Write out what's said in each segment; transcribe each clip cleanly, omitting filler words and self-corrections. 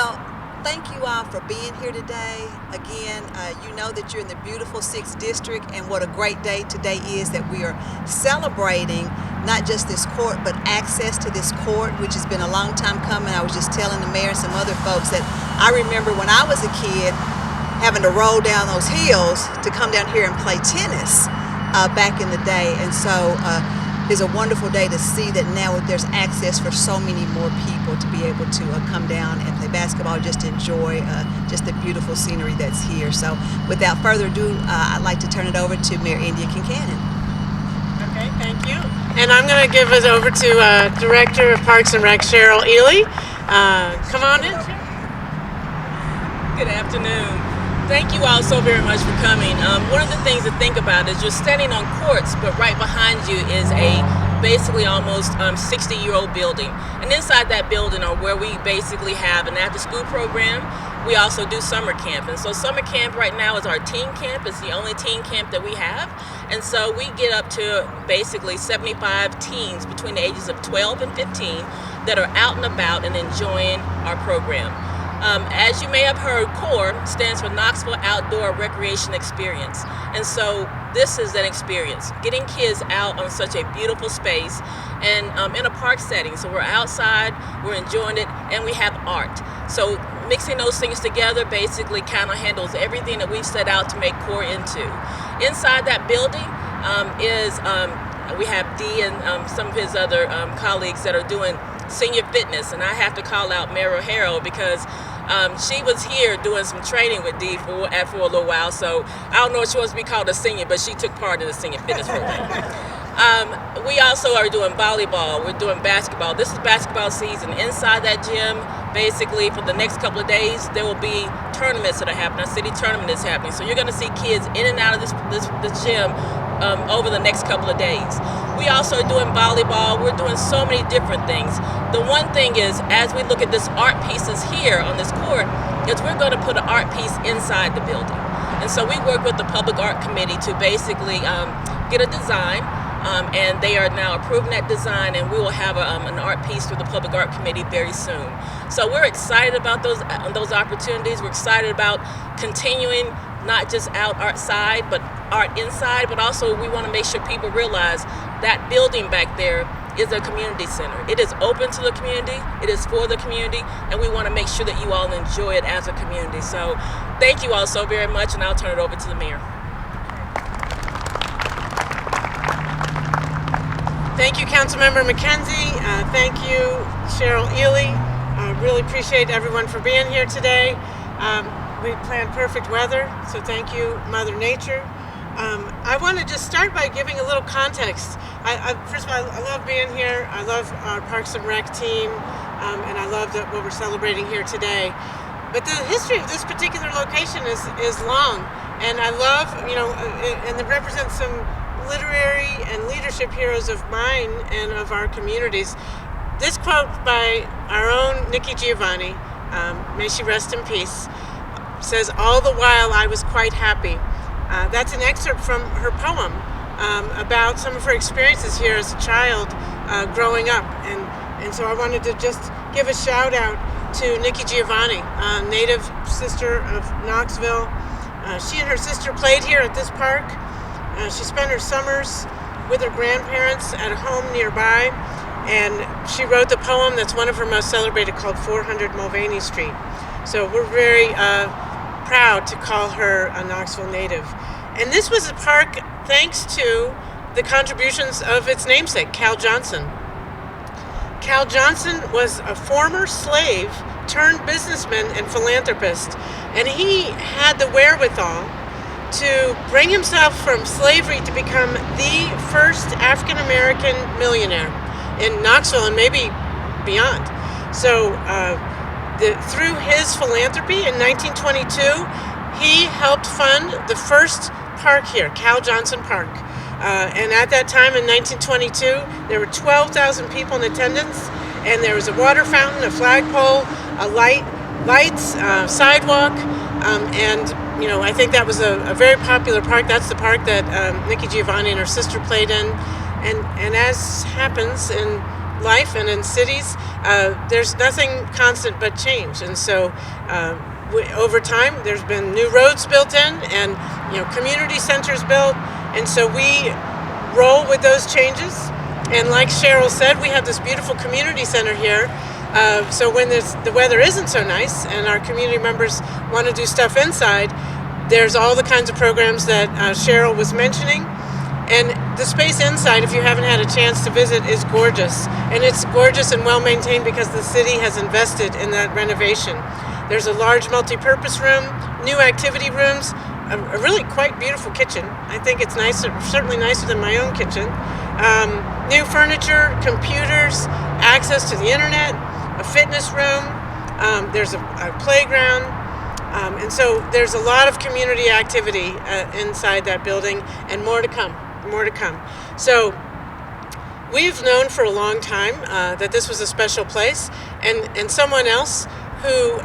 Well, thank you all for being here today. Again, you know that you're in the beautiful 6th District, and what a great day today is that we are celebrating not just this court, but access to this court, which has been a long time coming. I was just telling the mayor and some other folks that I remember when I was a kid having to roll down those hills to come down here and play tennis back in the day. And so it's a wonderful day to see that now there's access for so many more people to be able to come down and play basketball, just enjoy just the beautiful scenery that's here. So without further ado, I'd like to turn it over to Mayor India Kincannon. Okay, thank you. And I'm going to give it over to Director of Parks and Rec, Cheryl Ely. Come on in. Good afternoon. Thank you all so very much for coming. One of the things to think about is you're standing on courts, but right behind you is a basically almost 60-year-old building. And inside that building are where we basically have an after-school program. We also do summer camp. And so summer camp right now is our teen camp. It's the only teen camp that we have. And so we get up to basically 75 teens between the ages of 12 and 15 that are out and about and enjoying our program. As you may have heard, CORE stands for Knoxville Outdoor Recreation Experience. And so this is an experience, getting kids out on such a beautiful space and in a park setting. So we're outside, we're enjoying it, and we have art. So mixing those things together basically kind of handles everything that we've set out to make CORE into. Inside that building we have Dee and some of his other colleagues that are doing senior fitness, and I have to call out Mayor O'Hara because she was here doing some training with Dee for a little while, so I don't know if she wants to be called a senior, but she took part in the senior fitness program. We also are doing volleyball, we're doing basketball. This is basketball season. Inside that gym, basically for the next couple of days, there will be tournaments that are happening. A city tournament is happening, so you're going to see kids in and out of this gym over the next couple of days. We also are doing volleyball. We're doing so many different things. The one thing is, as we look at this art pieces here on this court, is we're going to put an art piece inside the building. And so we work with the Public Art Committee to basically get a design, and they are now approving that design, and we will have an art piece through the Public Art Committee very soon. So we're excited about those opportunities. We're excited about continuing not just outside, but art inside, but also we want to make sure people realize that building back there is a community center. It is open to the community, it is for the community, and we want to make sure that you all enjoy it as a community. So thank you all so very much, and I'll turn it over to the mayor. Thank you, Councilmember McKenzie. Thank you, Cheryl Ely. I really appreciate everyone for being here today. We planned perfect weather, so thank you, Mother Nature. I want to just start by giving a little context. First of all, I love being here. I love our Parks and Rec team, and I love what we're celebrating here today. But the history of this particular location is long, and I love, and it represents some literary and leadership heroes of mine and of our communities. This quote by our own Nikki Giovanni, may she rest in peace, says, "All the while I was quite happy." That's an excerpt from her poem about some of her experiences here as a child growing up. And so I wanted to just give a shout out to Nikki Giovanni, native sister of Knoxville. She and her sister played here at this park. She spent her summers with her grandparents at a home nearby, and she wrote the poem that's one of her most celebrated called 400 Mulvaney Street. So we're very proud to call her a Knoxville native. And this was a park thanks to the contributions of its namesake, Cal Johnson. Cal Johnson was a former slave turned businessman and philanthropist, and he had the wherewithal to bring himself from slavery to become the first African-American millionaire in Knoxville and maybe beyond. So through his philanthropy in 1922, he helped fund the first park here, Cal Johnson Park. And at that time in 1922, there were 12,000 people in attendance, and there was a water fountain, a flagpole, a lights, sidewalk, and I think that was a very popular park. That's the park that Nikki Giovanni and her sister played in. And as happens in life and in cities, there's nothing constant but change. And so over time, there's been new roads built in, and community centers built, and so we roll with those changes. And like Cheryl said, we have this beautiful community center here. So when the weather isn't so nice and our community members want to do stuff inside, there's all the kinds of programs that Cheryl was mentioning. And the space inside, if you haven't had a chance to visit, is gorgeous. And it's gorgeous and well maintained because the city has invested in that renovation. There's a large multi-purpose room, new activity rooms, a really quite beautiful kitchen. I think it's nicer, certainly nicer than my own kitchen. New furniture, computers, access to the internet, a fitness room, there's a playground, and so there's a lot of community activity inside that building, and more to come. So we've known for a long time that this was a special place, and someone else who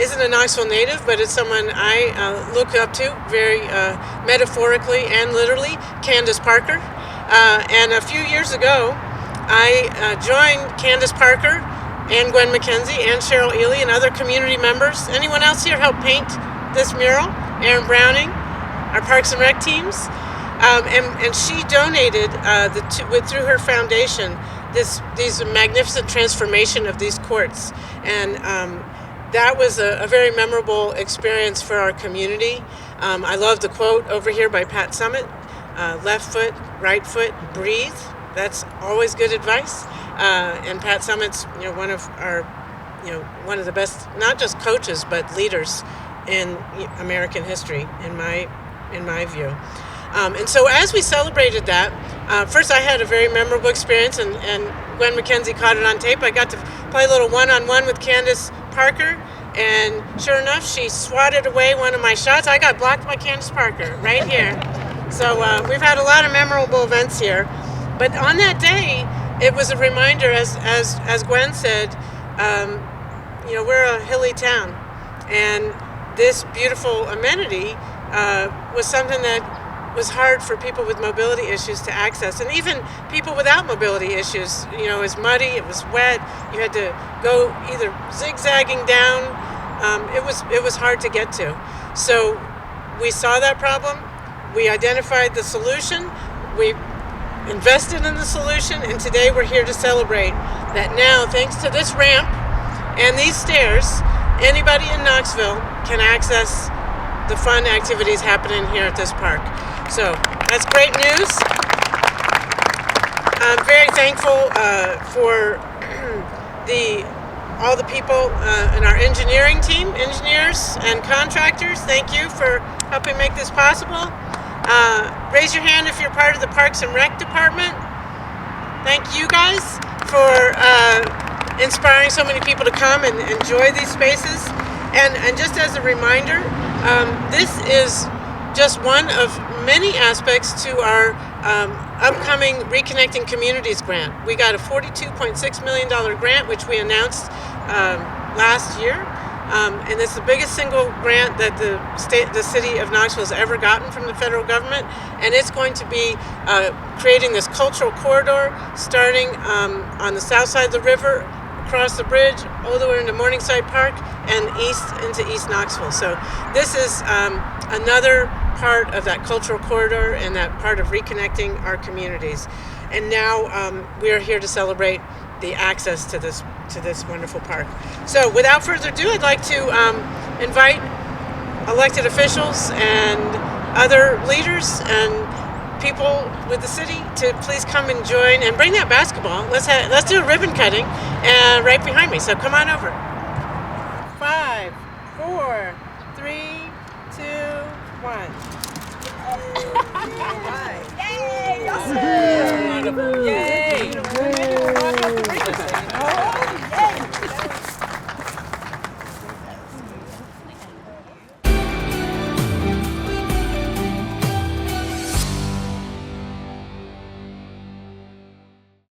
isn't a Knoxville native, but is someone I look up to very metaphorically and literally, Candace Parker. And a few years ago, I joined Candace Parker and Gwen McKenzie and Cheryl Ely and other community members. Anyone else here help paint this mural? Aaron Browning, our Parks and Rec teams. And she donated through her foundation these magnificent transformation of these courts, and that was a very memorable experience for our community. I love the quote over here by Pat Summitt: "Left foot, right foot, breathe." That's always good advice. And Pat Summitt's one of the best, not just coaches but leaders in American history, in my view. And so as we celebrated that, first I had a very memorable experience, and Gwen McKenzie caught it on tape. I got to play a little one-on-one with Candace Parker, and sure enough, she swatted away one of my shots. I got blocked by Candace Parker right here. So we've had a lot of memorable events here. But on that day, it was a reminder, as Gwen said, we're a hilly town, and this beautiful amenity was something that was hard for people with mobility issues to access, and even people without mobility issues. It was muddy, it was wet, you had to go either zigzagging down. It was hard to get to. So we saw that problem, we identified the solution, we invested in the solution, and today we're here to celebrate that now, thanks to this ramp and these stairs, anybody in Knoxville can access the fun activities happening here at this park. So that's great news. I'm very thankful for all the people in our engineering team, engineers and contractors. Thank you for helping make this possible. Raise your hand if you're part of the Parks and Rec department. Thank you guys for inspiring so many people to come and enjoy these spaces. And just as a reminder, this is just one of many aspects to our upcoming Reconnecting Communities grant. We got a $42.6 million grant, which we announced last year. And it's the biggest single grant that the city of Knoxville has ever gotten from the federal government. And it's going to be creating this cultural corridor starting on the south side of the river, across the bridge, all the way into Morningside Park, and east into East Knoxville. So this is another part of that cultural corridor and that part of reconnecting our communities. And now we are here to celebrate the access to this wonderful park. So without further ado, I'd like to invite elected officials and other leaders and people with the city to please come and join and bring that basketball. Let's do a ribbon cutting right behind me. So come on over. 5, 4, 3, 2, 1. All right. Yay! Awesome! Yay!